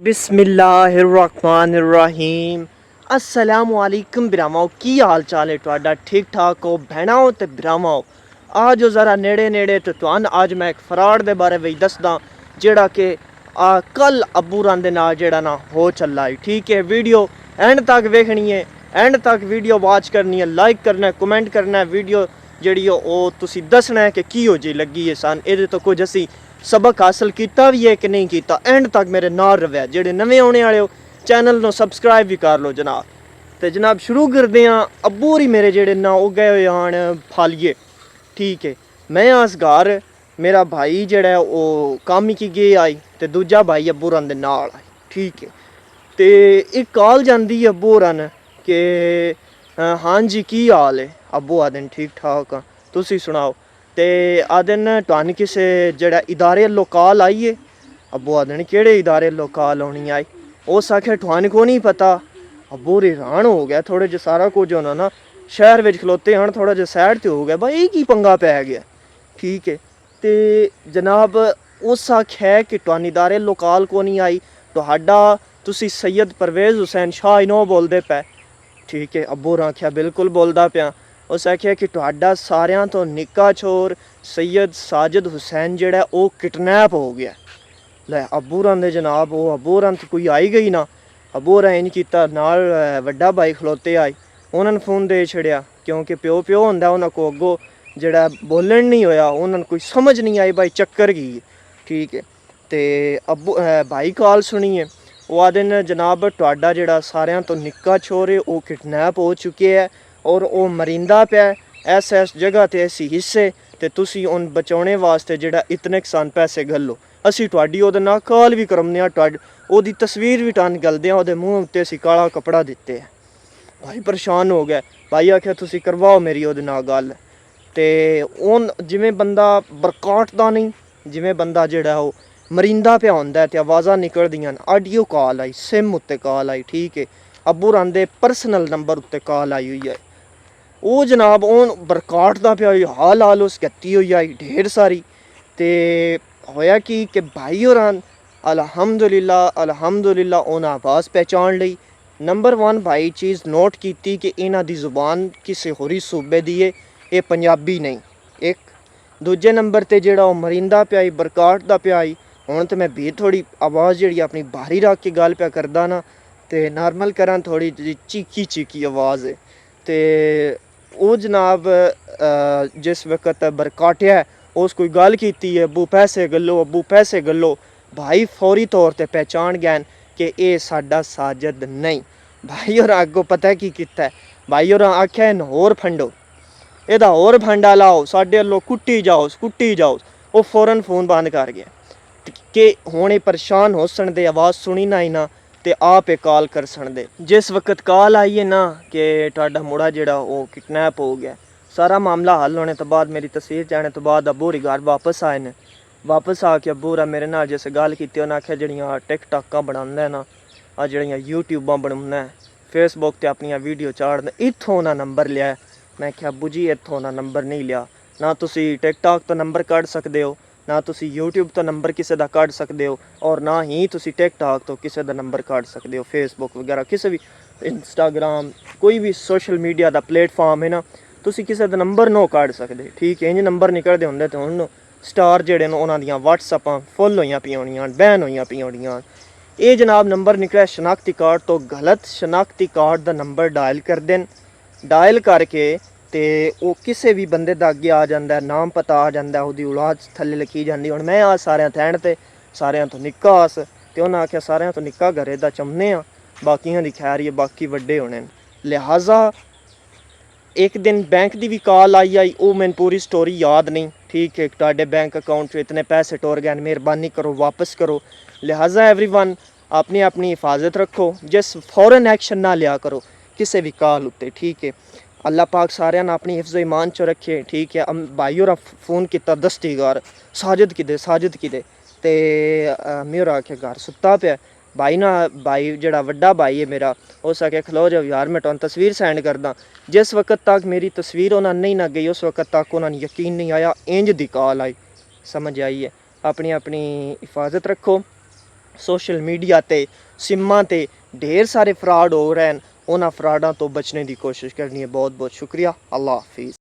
बिस्मिल्लाहिर्रहमानिर्रहीम अस्सलामुअलैकुम बिरामाओ की हाल चाल है तुहाडा ठीक ठाक हो भैनाओ ते बिरामाओ आ जो ज़रा नेड़े नेड़े तो तुहानू आज मैं एक फराड दे बारे में दसदा जेड़ा कि कल अब्बू रान दे नाल जेड़ा ना हो चला है। ठीक है, वीडियो एंड तक वेखनी है, एंड तक वीडियो वॉच करनी है, लाइक करना है, कमेंट करना है। वीडियो जी तुसी दसना है कि की हो जी लगी है सन ये तो कुछ असी सबक हासिल किया भी है कि नहीं किया। एंड तक मेरे नाल रवै जेडे नवे आने वाले हो चैनल को सबसक्राइब भी कर लो जनाब। तो जनाब शुरू करते हैं। अब्बू होरी मेरे जेडे ना वो गए हुए आन फालिए। ठीक है, मैं आस घर मेरा भाई जेड़ा वो काम की गे आई तो दूजा भाई अब्बू होरां दे नाल आई। ठीक है, तो एक कॉल जाती है अब्बू होरां ने कि हाँ जी की हाल है। अब्बू आदन ठीक ठाक हाँ तुसी सुनाओ। तो आदन तुहानू किसे जेड़ा इदारे लो कॉल आई है। अब्बू आदन केड़े इदारे लो कॉल आनी आई। उस आखे तुहानू को नहीं पता। अब्बू होरी हैरान हो गया थोड़े जे सारा कुछ होना ना शहर में खलोते हैं थोड़ा जिहा सैड तो हो गया भाई ये की पंगा पै गया। ठीक है, तो जनाब उस आख्या कि तुहानू इदारे लो कॉल को नहीं आई तुहाडा तुसी सैयद परवेज़ हुसैन शाह इनो बोलते पे। ठीक है, अब्बू होरां आख्या बिल्कुल बोलदा पिया। उस आख्या कि तुहाडा सारियां तो निक्का छोर सैयद साजिद हुसैन जेड़ा वो किडनैप हो गया। लै अब्बू होरां दे जनाब वो अब्बू होरां तो कोई आई गई ना। अब्बू होरां इंज कीता नाल वड्डा भाई खलोते आई उन्होंने फ़ोन दे छड़िया क्योंकि प्यो प्यो होंदा उन्हां को अग्गों जेड़ा बोलन नहीं होया उन्होंने कोई समझ नहीं आई भाई चक्कर की। ठीक है, तो अब्बू भाई कॉल सुनिए वो आदे ने जनाब तुहाडा जेड़ा सारियां तो निक्का छोर है वो किडनैप हो चुके है और वो मरिंदा पिया ऐस जगह ते ऐसी हिस्से ते तुसी उन बचाने वास्ते जेड़ा इतने सन पैसे गल्लो असी तुहाडी ओहदे नाल कॉल भी करमने आ ओहदी तस्वीर भी टन गलदे हैं ओहदे मूँह उत्ते असी काला कपड़ा दिते है। भाई परेशान हो गया। भाई आख्या तुसी करवाओ मेरी ओहदे नाल गल। ते उन जिमें बंदा बरकाटदा नहीं जिमें बंदा जेड़ा वो मरिंदा पिया होंदा है ते आवाज़ां निकलदियां ऑडियो कॉल आई सिम उत्ते कॉल आई। ठीक है, अब्बू होरां दे पर्सनल नंबर उत्ते कॉल आई हुई है। वो जनाब ओन बरकाटदा पिया हाल हाल उस गत्ती हुई आई ढेर सारी। ते होया कि भाई होरां अल्हम्दुलिल्लाह उन्हें आवाज़ पहचान ली। नंबर 1 भाई चीज़ नोट की कि इन्हां दी जुबान किसी होरी सूबे दी है ये पंजाबी नहीं। एक दूजे नंबर ते जेड़ा वो मरिंदा पिया बरकाटदा पिया हुण तो मैं भी थोड़ी आवाज़ जी अपनी बाहरी रख के गल पिया करदा ना तो नॉर्मल करा थोड़ी जी चीकी चीकी आवाज़ है। तो वो जनाब जिस वक्त बरकाटिया उस कोई गल की है अब्बू पैसे गलो अब्बू पैसे गलो भाई फौरी तौर पर पहचान गए कि ये साडा साजिद नहीं। भाई और अगों पता है की किता है। भाई और आख्या इन होर फंडो एदा होर फंडा लाओ साडे अल्लों कुट्टी जाओ। वो फौरन फ़ोन बंद कर गया कि हुणे परेशान हो सन दे आवाज़ सुनी ना ही ना ते आप कॉल कर सन दे। जिस वक्त कॉल आई है ना कि तुहाडा मुड़ा जेड़ा वो किडनैप हो गया सारा मामला हल होने तो बाद मेरी तस्वीर जाने तो बाद अब्बू होरी घर वापस आए ने। वापस आके अब्बू होरां मेरे नाल जिस गल की उन्हें आख्या जड़ियाँ टिकटॉकां बनांदा ना आ जड़ियाँ यूट्यूबां बनांदा फेसबुक ते अपनियां वीडियो चाढ़दा इत्थों ना नंबर लिया। मैं क्या अब्बू जी इत्थों ना नंबर नहीं लिया ना तुसी टिकटॉक तो नंबर कढ़ सकते हो ना तुसी यूट्यूब तो नंबर किसी का कढ़ सकते हो और ना ही तुसी टिकटॉक तो किसी का नंबर कढ़ सकते हो। फेसबुक वगैरह किसी भी इंस्टाग्राम कोई भी सोशल मीडिया का प्लेटफॉर्म है ना तुसी किसी का नंबर नो कढ़ सकते। ठीक है, इंज नंबर निकलते होंगे तो हुण स्टार जेडे ने उन्हां दियां व्हाट्सअपां फुल होईयां पियां होणियां बैन होईयां पियां होणियां। ये जनाब नंबर निकलिया शनाख्ती कार्ड तो गलत शनाख्ती कार्ड का नंबर डायल कर देन डायल करके तो वो किसी भी बंदे का अगे आ जाता है नाम पता आ जाता है उसकी औलाद थले लिखी जाती। हुण मैं आ सारियां थैंड ते सारियां तो निक्का आस तो उन्हें आख्या सारियां तो निक्का घरे दा चमने आ बाकियां दी खैर ही बाकी वड्डे होने लिहाजा एक दिन बैंक की भी कॉल आई वो मैंने पूरी स्टोरी याद नहीं। ठीक है, तुहाडे बैंक अकाउंट में इतने पैसे टुर गए मेहरबानी करो वापस करो। लिहाजा एवरीवन अपनी अपनी हिफाजत रखो जिस फौरन एक्शन ना लिया करो किसी भी कॉल उत्ते। ठीक है, अल्लाह पाक सारियां ने अपनी हिफ्ज़ ईमान च रखे। ठीक है, भाई होरां फ़ोन किया दस्ती घर साजिद किदे ते मैं होरां आख्या घर सुत्ता पिया। भाई ना भाई जेड़ा वड्डा भाई है मेरा उस आख्या खलो जाओ यार मैं तुहानू तस्वीर सेंड करदा। जिस वक्त तक मेरी तस्वीर उन्होंने नहीं ना गई उस वक्त तक उन्होंने यकीन नहीं आया इंज दी कॉल आई। समझ आई है। अपनी अपनी हिफाजत रखो ਸੋਸ਼ਲ ਮੀਡੀਆ ਤੇ ਸਿੰਮਾਂ ਤੇ ਢੇਰ ਸਾਰੇ ਫਰਾਡ ਹੋ ਰਹੇ ਹਨ, ਉਹਨਾਂ ਫਰਾਡਾਂ ਤੋਂ ਬਚਣੇ ਦੀ ਕੋਸ਼ਿਸ਼ ਕਰਨੀ ਹੈ। ਬਹੁਤ ਬਹੁਤ ਸ਼ੁਕਰੀਆ। ਅੱਲਾ ਹਾਫਿਜ਼।